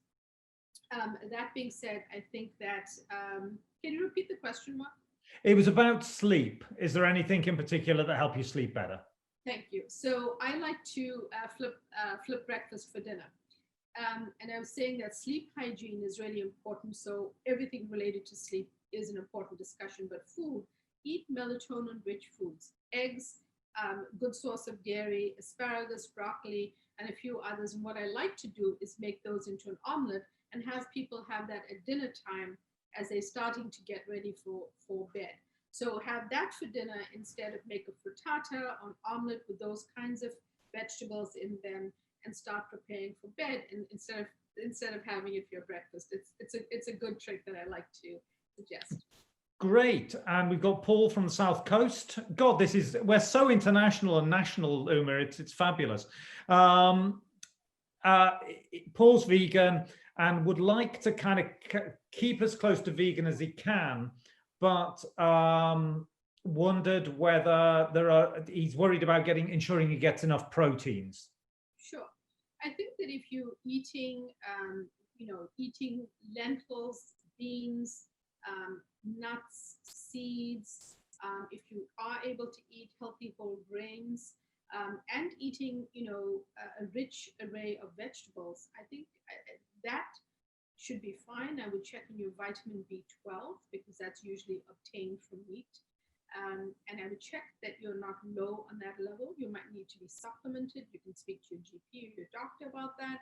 That being said, I think that, can you repeat the question, Mark? It was about sleep. Is there anything in particular that help you sleep better? Thank you. So I like to flip breakfast for dinner. And I was saying that sleep hygiene is really important. So everything related to sleep is an important discussion, but food, eat melatonin-rich foods, eggs, good source of dairy, asparagus, broccoli, and a few others. And what I like to do is make those into an omelet and have people have that at dinner time as they're starting to get ready for bed. So have that for dinner instead of make a frittata or omelet with those kinds of vegetables in them and start preparing for bed, and instead of having it for your breakfast. It's a good trick that I like to suggest. Great. And we've got Paul from the South Coast. God, we're so international and national, Uma. It's fabulous. Paul's vegan and would like to kind of keep as close to vegan as he can, but wondered whether he's worried about ensuring he gets enough proteins. Sure. I think that if you're eating, eating lentils, beans, nuts, seeds, if you are able to eat healthy whole grains, and eating, a rich array of vegetables, I think that should be fine. I would check on your vitamin B12 because that's usually obtained from meat. And I would check that you're not low on that level. You might need to be supplemented. You can speak to your GP or your doctor about that.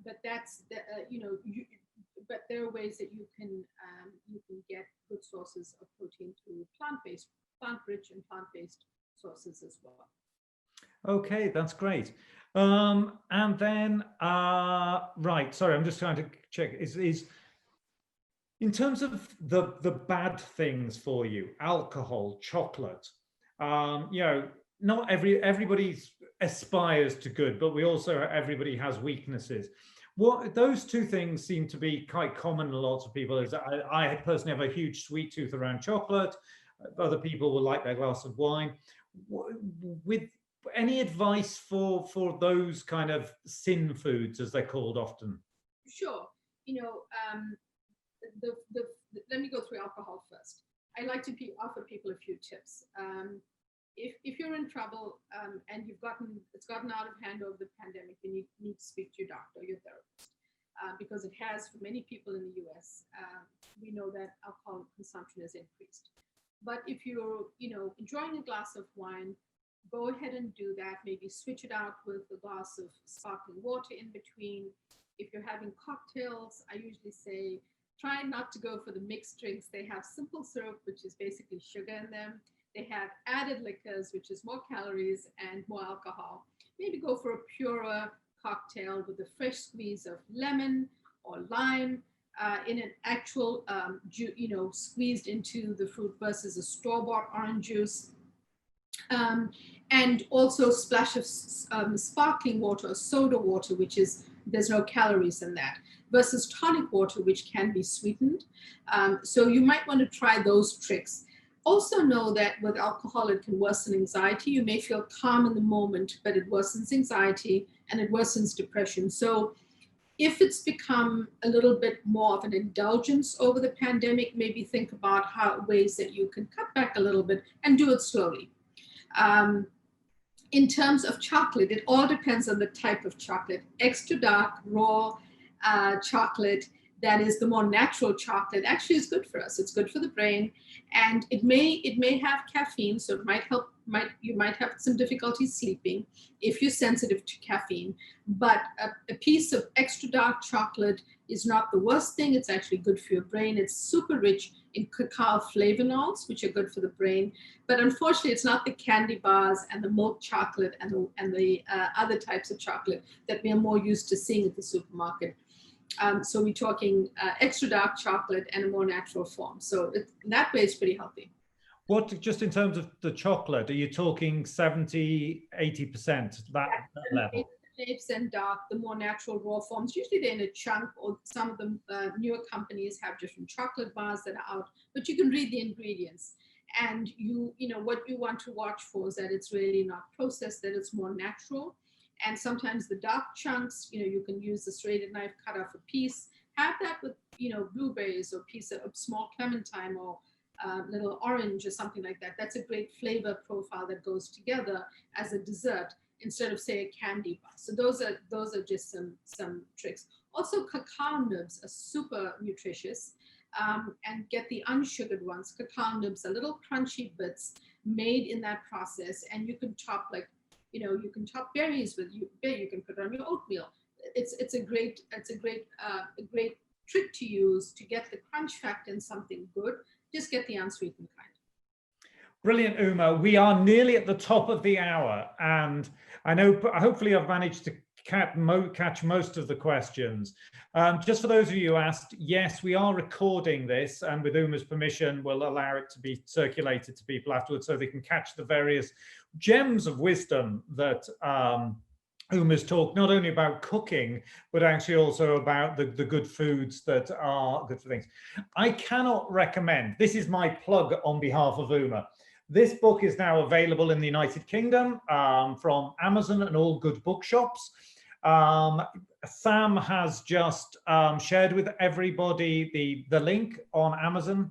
But that's but there are ways that you can get good sources of protein through plant-rich and plant-based sources as well. Okay, that's great. And then, right, sorry, I'm just trying to check. Is in terms of the bad things for you, alcohol, chocolate, not everybody aspires to good, but everybody has weaknesses. Those two things seem to be quite common in lots of people. I personally have a huge sweet tooth around chocolate. Other people will like their glass of wine. With any advice for those kind of sin foods, as they're called often? Sure. Let me go through alcohol first. I like to offer people a few tips. If you're in trouble and it's gotten out of hand over the pandemic, then you need to speak to your doctor, your therapist, because it has for many people in the US. We know that alcohol consumption has increased. But if you're enjoying a glass of wine, go ahead and do that. Maybe switch it out with a glass of sparkling water in between. If you're having cocktails, I usually say try not to go for the mixed drinks. They have simple syrup, which is basically sugar in them. They have added liquors, which is more calories and more alcohol. Maybe go for a purer cocktail with a fresh squeeze of lemon or lime in an actual, squeezed into the fruit versus a store-bought orange juice. And also splash of sparkling water or soda water, there's no calories in that, versus tonic water, which can be sweetened. So you might want to try those tricks. Also know that with alcohol, it can worsen anxiety. You may feel calm in the moment, but it worsens anxiety and it worsens depression. So if it's become a little bit more of an indulgence over the pandemic, maybe think about ways that you can cut back a little bit and do it slowly. In terms of chocolate, it all depends on the type of chocolate. Extra dark, raw chocolate, that is the more natural chocolate, actually is good for us. It's good for the brain, and it may have caffeine, so it might help. You might have some difficulty sleeping if you're sensitive to caffeine. But a piece of extra dark chocolate is not the worst thing. It's actually good for your brain. It's super rich in cacao flavonols, which are good for the brain. But unfortunately, it's not the candy bars and the milk chocolate and the other types of chocolate that we are more used to seeing at the supermarket. So we're talking extra dark chocolate and a more natural form. So in that way, it's pretty healthy. What, just in terms of the chocolate, are you talking 70, 80%, that level? 80% dark, the more natural raw forms. Usually they're in a chunk, or some of the newer companies have different chocolate bars that are out, but you can read the ingredients. And you know, what you want to watch for is that it's really not processed, that it's more natural. And sometimes the dark chunks, you know, you can use the serrated knife, cut off a piece. Have that with, you know, blueberries or piece of small clementine or little orange or something like that. That's a great flavor profile that goes together as a dessert instead of, say, a candy bar. So those are just some tricks. Also, cacao nibs are super nutritious, and get the unsugared ones. Cacao nibs are little crunchy bits made in that process, and you can top, like, you know, you can top berries with you can put it on your oatmeal. It's a great trick to use to get the crunch factor in something good. Just get the unsweetened kind. Brilliant, Uma. We are nearly at the top of the hour, and I know hopefully I've managed to catch most of the questions. Just for those of you who asked, yes, we are recording this, and with Uma's permission, we'll allow it to be circulated to people afterwards so they can catch the various gems of wisdom that Uma's talked, not only about cooking, but actually also about the good foods that are good for things. I cannot recommend, this is my plug on behalf of Uma. This book is now available in the United Kingdom from Amazon and all good bookshops. Sam has just shared with everybody the link on Amazon.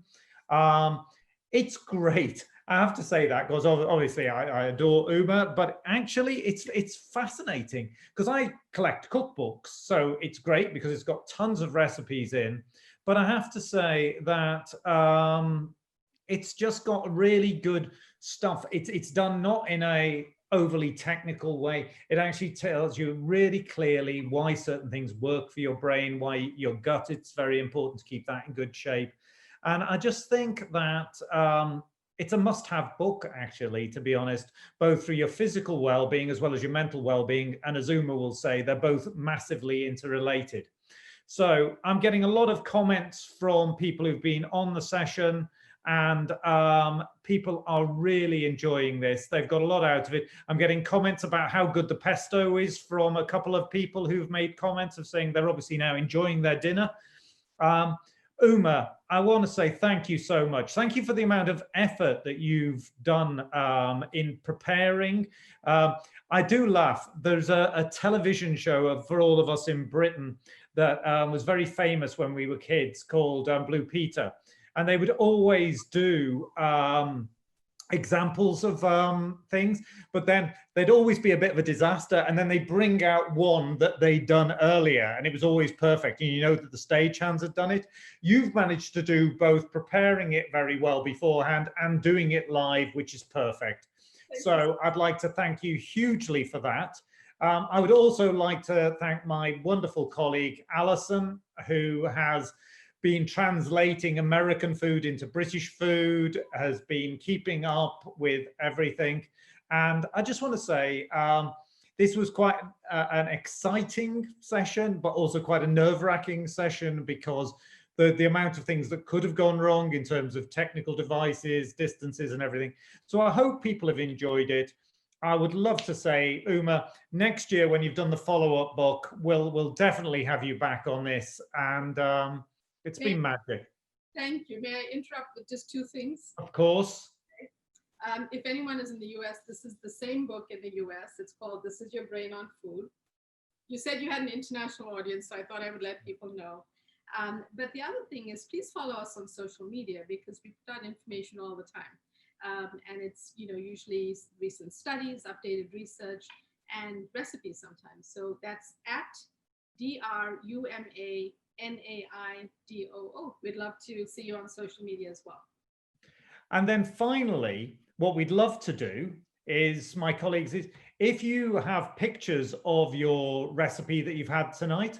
It's great. I have to say that because obviously I adore Uma, but actually it's fascinating because I collect cookbooks. So it's great because it's got tons of recipes in, but I have to say that it's just got really good stuff. It's done not in a overly technical way. It actually tells you really clearly why certain things work for your brain, why your gut, it's very important to keep that in good shape. And I just think that it's a must-have book, actually, to be honest, both for your physical well-being as well as your mental well-being. And as Uma will say, they're both massively interrelated. So I'm getting a lot of comments from people who've been on the session, and people are really enjoying this. They've got a lot out of it. I'm getting comments about how good the pesto is from a couple of people who've made comments of saying they're obviously now enjoying their dinner. Uma, I want to say thank you so much. Thank you for the amount of effort that you've done in preparing. I do laugh. There's a television show for all of us in Britain that was very famous when we were kids called Blue Peter. And they would always do examples of things, but then they'd always be a bit of a disaster. And then they bring out one that they'd done earlier, and it was always perfect. And you know that the stagehands had done it. You've managed to do both preparing it very well beforehand and doing it live, which is perfect. So I'd like to thank you hugely for that. I would also like to thank my wonderful colleague, Alison, who has been translating American food into British food, has been keeping up with everything. And I just want to say, this was quite an exciting session, but also quite a nerve-wracking session because the amount of things that could have gone wrong in terms of technical devices, distances and everything. So I hope people have enjoyed it. I would love to say, Uma, next year when you've done the follow-up book, we'll definitely have you back on this. And it's been magic. Thank you. May I interrupt with just two things? Of course. If anyone is in the US, this is the same book in the US. It's called This Is Your Brain on Food. You said you had an international audience, so I thought I would let people know. But the other thing is, please follow us on social media because we put out information all the time. And it's, you know, usually recent studies, updated research, and recipes sometimes. So that's at DRUMA NAIDOO. We'd love to see you on social media as well. And then finally, what we'd love to do is, my colleagues, is if you have pictures of your recipe that you've had tonight,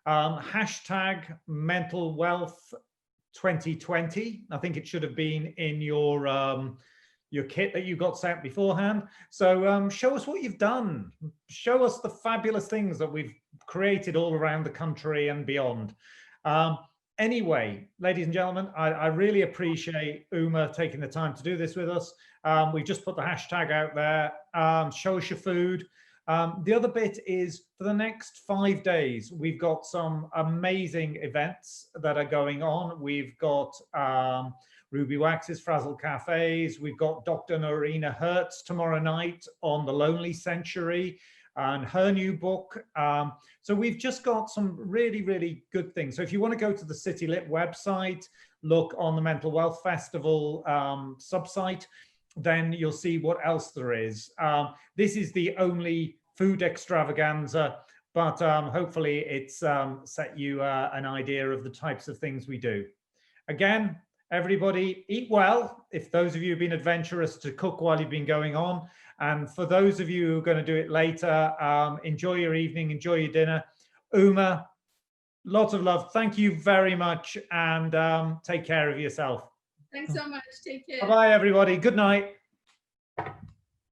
hashtag mental wealth 2020. I think it should have been in your kit that you got sent beforehand. So show us what you've done. Show us the fabulous things that we've created all around the country and beyond. Anyway, ladies and gentlemen, I really appreciate Uma taking the time to do this with us. We've just put the hashtag out there, show us your food. The other bit is for the next 5 days, we've got some amazing events that are going on. We've got Ruby Wax's Frazzle Cafes. We've got Dr. Norina Hertz tomorrow night on the Lonely Century and her new book. So we've just got some really, really good things. So if you want to go to the City Lit website, look on the Mental Wealth Festival subsite, then you'll see what else there is. This is the only food extravaganza, but hopefully it's set you an idea of the types of things we do. Again, everybody eat well. If those of you have been adventurous to cook while you've been going on, and for those of you who are going to do it later, enjoy your evening, enjoy your dinner. Uma, lots of love. Thank you very much, and take care of yourself. Thanks so much. Take care. Bye-bye, everybody. Good night.